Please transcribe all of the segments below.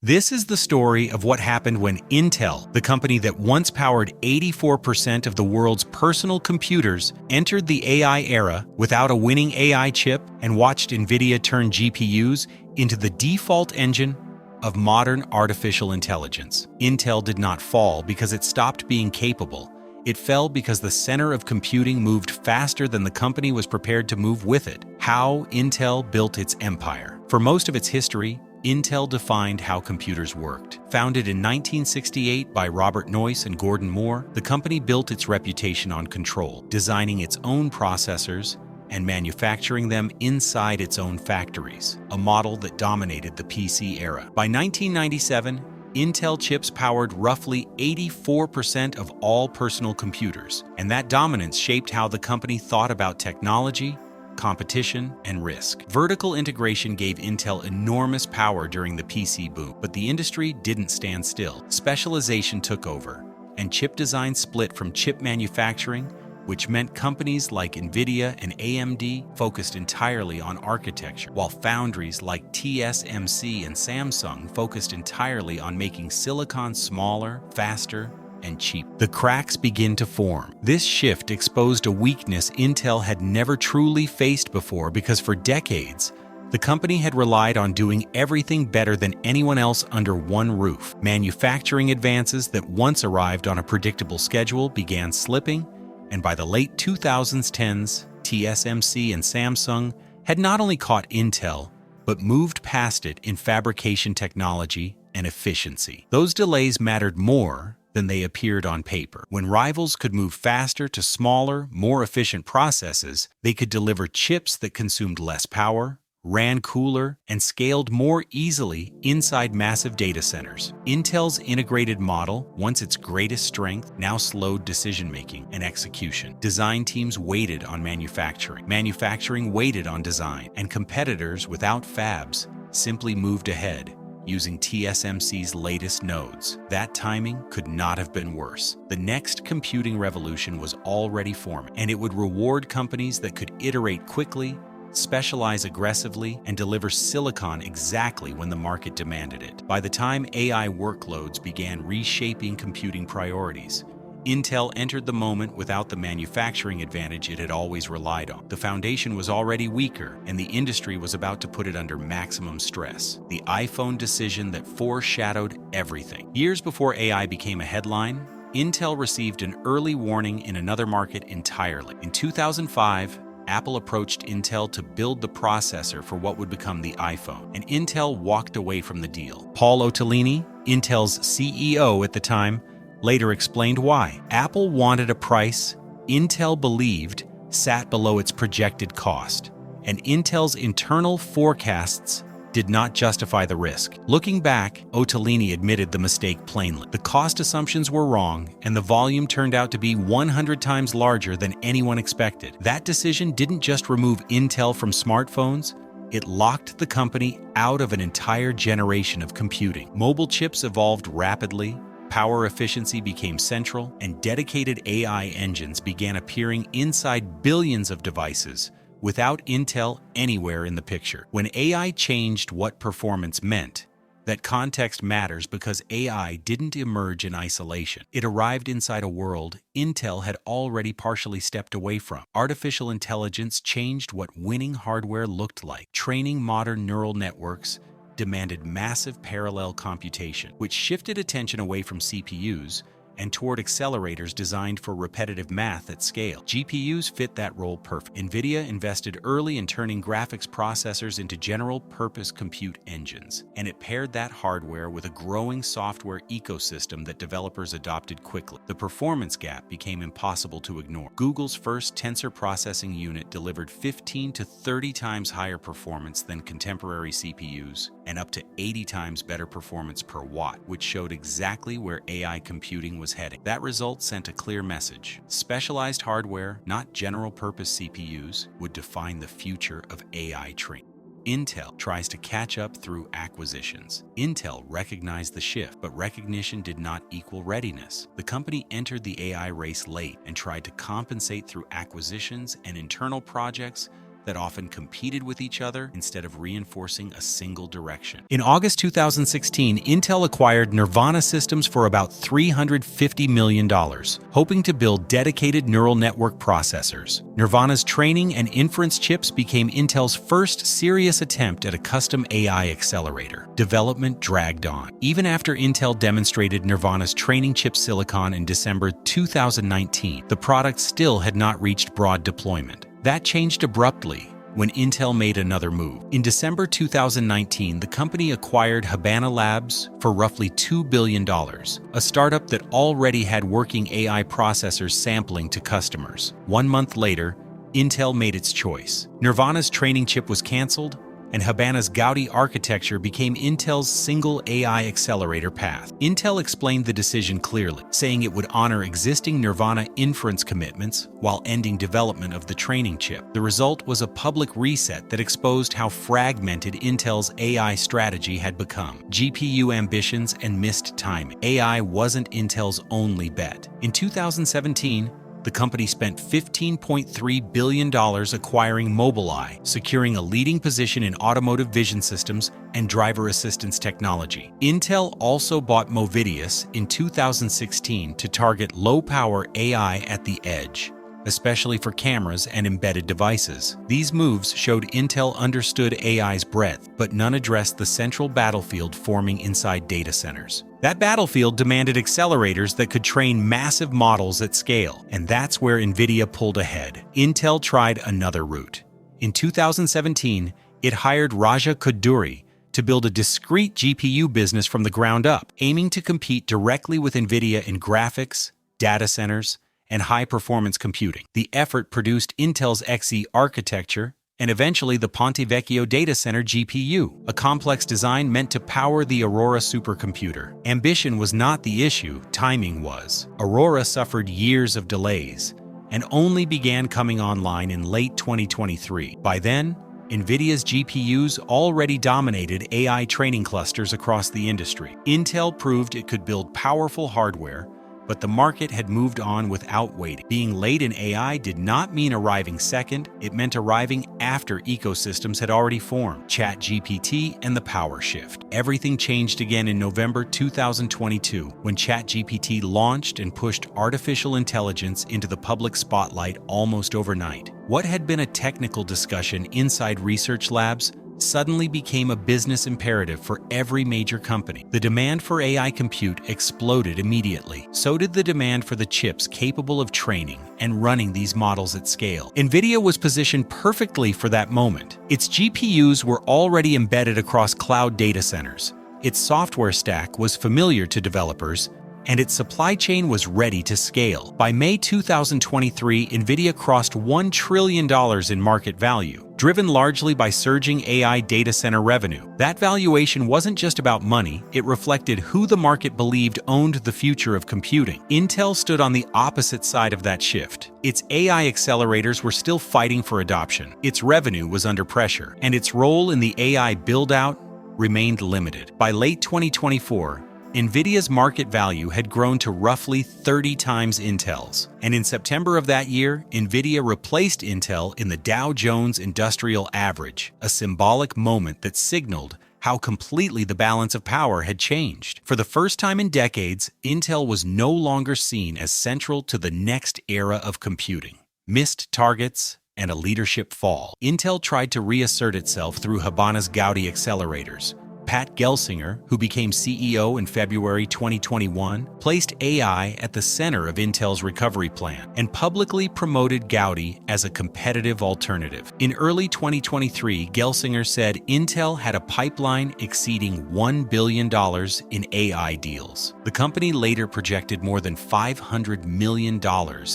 This is the story of what happened when Intel, the company that once powered 84% of the world's personal computers, entered the AI era without a winning AI chip and watched Nvidia turn GPUs into the default engine of modern artificial intelligence. Intel did not fall because it stopped being capable. It fell because the center of computing moved faster than the company was prepared to move with it. How Intel built its empire. For most of its history, Intel defined how computers worked. Founded in 1968 by Robert Noyce and Gordon Moore, the company built its reputation on control, designing its own processors and manufacturing them inside its own factories, a model that dominated the PC era. By 1997, Intel chips powered roughly 84% of all personal computers, and that dominance shaped how the company thought about technology, competition, and risk. Vertical integration gave Intel enormous power during the PC boom, but the industry didn't stand still. Specialization took over, and chip design split from chip manufacturing, which meant companies like Nvidia and AMD focused entirely on architecture, while foundries like TSMC and Samsung focused entirely on making silicon smaller, faster, and cheap. The cracks begin to form. This shift exposed a weakness Intel had never truly faced before because for decades, the company had relied on doing everything better than anyone else under one roof. Manufacturing advances that once arrived on a predictable schedule began slipping, and by the late 2010s, TSMC and Samsung had not only caught Intel, but moved past it in fabrication technology and efficiency. Those delays mattered more than they appeared on paper. When rivals could move faster to smaller, more efficient processes, they could deliver chips that consumed less power, ran cooler, and scaled more easily inside massive data centers. Intel's integrated model, once its greatest strength, now slowed decision-making and execution. Design teams waited on manufacturing. Manufacturing waited on design. And competitors without fabs simply moved ahead, using TSMC's latest nodes. That timing could not have been worse. The next computing revolution was already forming, and it would reward companies that could iterate quickly, specialize aggressively, and deliver silicon exactly when the market demanded it. By the time AI workloads began reshaping computing priorities, Intel entered the moment without the manufacturing advantage it had always relied on. The foundation was already weaker, and the industry was about to put it under maximum stress. The iPhone decision that foreshadowed everything. Years before AI became a headline, Intel received an early warning in another market entirely. In 2005, Apple approached Intel to build the processor for what would become the iPhone, and Intel walked away from the deal. Paul Otellini, Intel's CEO at the time, later explained why. Apple wanted a price Intel believed sat below its projected cost, and Intel's internal forecasts did not justify the risk. Looking back, Otellini admitted the mistake plainly. The cost assumptions were wrong, and the volume turned out to be 100 times larger than anyone expected. That decision didn't just remove Intel from smartphones, it locked the company out of an entire generation of computing. Mobile chips evolved rapidly, power efficiency became central, and dedicated AI engines began appearing inside billions of devices, without Intel anywhere in the picture. When AI changed what performance meant, that context matters because AI didn't emerge in isolation. It arrived inside a world Intel had already partially stepped away from. Artificial intelligence changed what winning hardware looked like. Training modern neural networks demanded massive parallel computation, which shifted attention away from CPUs and toward accelerators designed for repetitive math at scale. GPUs fit that role perfectly. Nvidia invested early in turning graphics processors into general-purpose compute engines, and it paired that hardware with a growing software ecosystem that developers adopted quickly. The performance gap became impossible to ignore. Google's first tensor processing unit delivered 15 to 30 times higher performance than contemporary CPUs, and up to 80 times better performance per watt, which showed exactly where AI computing was heading. That result sent a clear message. Specialized hardware, not general-purpose CPUs, would define the future of AI training. Intel tries to catch up through acquisitions. Intel recognized the shift, but recognition did not equal readiness. The company entered the AI race late and tried to compensate through acquisitions and internal projects that often competed with each other instead of reinforcing a single direction. In August 2016, Intel acquired Nirvana Systems for about $350 million, hoping to build dedicated neural network processors. Nirvana's training and inference chips became Intel's first serious attempt at a custom AI accelerator. Development dragged on. Even after Intel demonstrated Nirvana's training chip silicon in December 2019, the product still had not reached broad deployment. That changed abruptly when Intel made another move. In December 2019, the company acquired Habana Labs for roughly $2 billion, a startup that already had working AI processors sampling to customers. 1 month later, Intel made its choice. Nirvana's training chip was canceled, and Habana's Gaudi architecture became Intel's single AI accelerator path. Intel explained the decision clearly, saying it would honor existing Nirvana inference commitments while ending development of the training chip. The result was a public reset that exposed how fragmented Intel's AI strategy had become. GPU ambitions and missed timing. AI wasn't Intel's only bet. In 2017, the company spent $15.3 billion acquiring Mobileye, securing a leading position in automotive vision systems and driver assistance technology. Intel also bought Movidius in 2016 to target low-power AI at the edge, especially for cameras and embedded devices. These moves showed Intel understood AI's breadth, but none addressed the central battlefield forming inside data centers. That battlefield demanded accelerators that could train massive models at scale, and that's where Nvidia pulled ahead. Intel tried another route. In 2017, it hired Raja Koduri to build a discrete GPU business from the ground up, aiming to compete directly with Nvidia in graphics, data centers, and high-performance computing. The effort produced Intel's Xe architecture and eventually the Ponte Vecchio data center GPU, a complex design meant to power the Aurora supercomputer. Ambition was not the issue, timing was. Aurora suffered years of delays and only began coming online in late 2023. By then, Nvidia's GPUs already dominated AI training clusters across the industry. Intel proved it could build powerful hardware, but the market had moved on without waiting. Being late in AI did not mean arriving second, it meant arriving after ecosystems had already formed. ChatGPT and the power shift. Everything changed again in November 2022 when ChatGPT launched and pushed artificial intelligence into the public spotlight almost overnight. What had been a technical discussion inside research labs suddenly became a business imperative for every major company. The demand for AI compute exploded immediately. So did the demand for the chips capable of training and running these models at scale. Nvidia was positioned perfectly for that moment. Its GPUs were already embedded across cloud data centers. Its software stack was familiar to developers, and its supply chain was ready to scale. By May 2023, Nvidia crossed $1 trillion in market value, driven largely by surging AI data center revenue. That valuation wasn't just about money, it reflected who the market believed owned the future of computing. Intel stood on the opposite side of that shift. Its AI accelerators were still fighting for adoption. Its revenue was under pressure, and its role in the AI build-out remained limited. By late 2024, Nvidia's market value had grown to roughly 30 times Intel's, and in September of that year, Nvidia replaced Intel in the Dow Jones Industrial Average, a symbolic moment that signaled how completely the balance of power had changed. For the first time in decades, Intel was no longer seen as central to the next era of computing. Missed targets and a leadership fall. Intel tried to reassert itself through Habana's Gaudi accelerators. Pat Gelsinger, who became CEO in February 2021, placed AI at the center of Intel's recovery plan and publicly promoted Gaudi as a competitive alternative. In early 2023, Gelsinger said Intel had a pipeline exceeding $1 billion in AI deals. The company later projected more than $500 million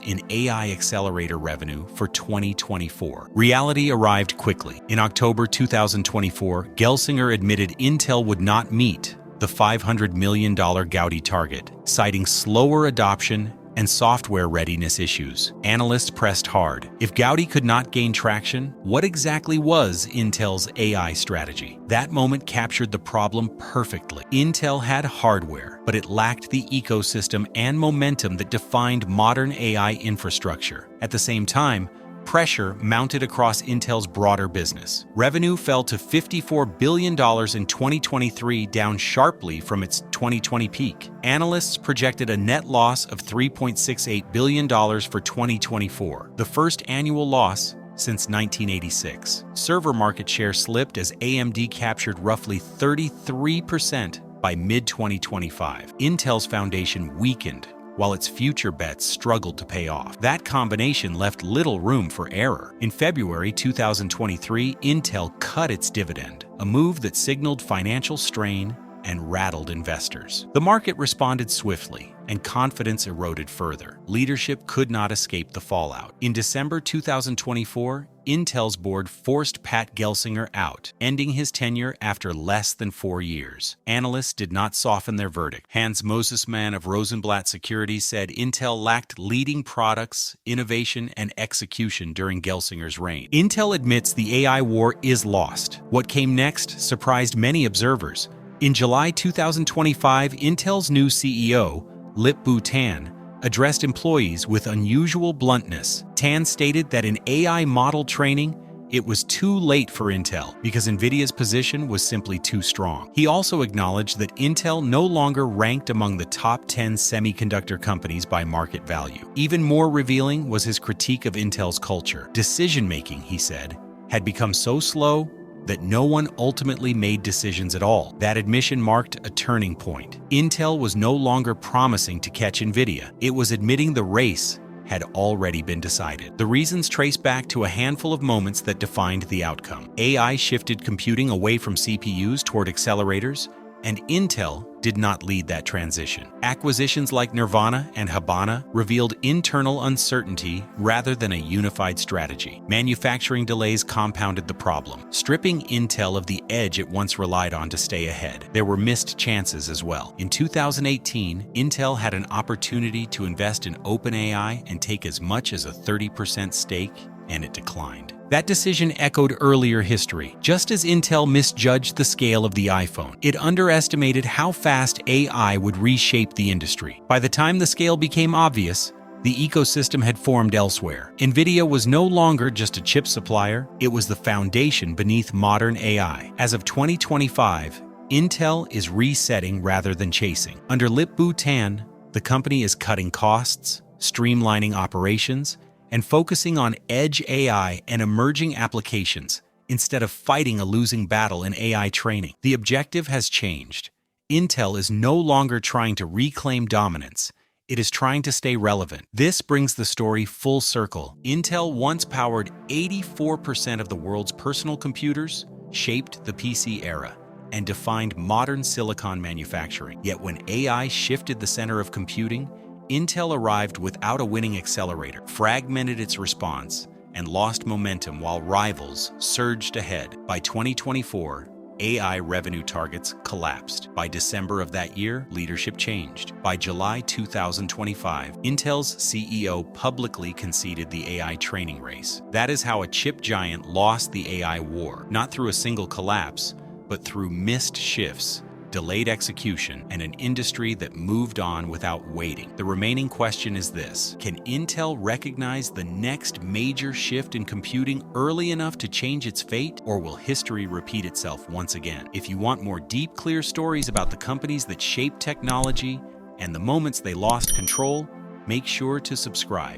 in AI accelerator revenue for 2024. Reality arrived quickly. In October 2024, Gelsinger admitted Intel would not meet the $500 million Gaudi target, citing slower adoption and software readiness issues. Analysts pressed hard. If Gaudi could not gain traction, what exactly was Intel's AI strategy? That moment captured the problem perfectly. Intel had hardware, but it lacked the ecosystem and momentum that defined modern AI infrastructure. At the same time, Pressure mounted across Intel's broader business. Revenue fell to $54 billion in 2023, down sharply from its 2020 peak. Analysts projected a net loss of $3.68 billion for 2024, the first annual loss since 1986. Server market share slipped as AMD captured roughly 33% by mid-2025. Intel's foundation weakened, while its future bets struggled to pay off. That combination left little room for error. In February 2023, Intel cut its dividend, a move that signaled financial strain and rattled investors. The market responded swiftly, and confidence eroded further. Leadership could not escape the fallout. In December 2024, Intel's board forced Pat Gelsinger out, ending his tenure after less than 4 years. Analysts did not soften their verdict. Hans Mosesmann of Rosenblatt Securities said Intel lacked leading products, innovation, and execution during Gelsinger's reign. Intel admits the AI war is lost. What came next surprised many observers. In July 2025, Intel's new CEO, Lip-Bu Tan, addressed employees with unusual bluntness. Tan stated that in AI model training, it was too late for Intel because Nvidia's position was simply too strong. He also acknowledged that Intel no longer ranked among the top 10 semiconductor companies by market value. Even more revealing was his critique of Intel's culture. Decision-making, he said, had become so slow that no one ultimately made decisions at all. That admission marked a turning point. Intel was no longer promising to catch Nvidia. It was admitting the race had already been decided. The reasons trace back to a handful of moments that defined the outcome. AI shifted computing away from CPUs toward accelerators, and Intel did not lead that transition. Acquisitions like Nirvana and Habana revealed internal uncertainty rather than a unified strategy. Manufacturing delays compounded the problem, stripping Intel of the edge it once relied on to stay ahead. There were missed chances as well. In 2018, Intel had an opportunity to invest in OpenAI and take as much as a 30% stake, and it declined. That decision echoed earlier history. Just as Intel misjudged the scale of the iPhone, it underestimated how fast AI would reshape the industry. By the time the scale became obvious, the ecosystem had formed elsewhere. Nvidia was no longer just a chip supplier, it was the foundation beneath modern AI. As of 2025, Intel is resetting rather than chasing. Under Lip-Bu Tan, the company is cutting costs, streamlining operations, and focusing on edge AI and emerging applications instead of fighting a losing battle in AI training. The objective has changed. Intel is no longer trying to reclaim dominance. It is trying to stay relevant. This brings the story full circle. Intel once powered 84% of the world's personal computers, shaped the PC era, and defined modern silicon manufacturing. Yet when AI shifted the center of computing, Intel arrived without a winning accelerator, fragmented its response, and lost momentum while rivals surged ahead. By 2024, AI revenue targets collapsed. By December of that year, leadership changed. By July 2025, Intel's CEO publicly conceded the AI training race. That is how a chip giant lost the AI war, not through a single collapse, but through missed shifts, delayed execution, and an industry that moved on without waiting. The remaining question is this: can Intel recognize the next major shift in computing early enough to change its fate, or will history repeat itself once again? If you want more deep, clear stories about the companies that shaped technology and the moments they lost control, make sure to subscribe.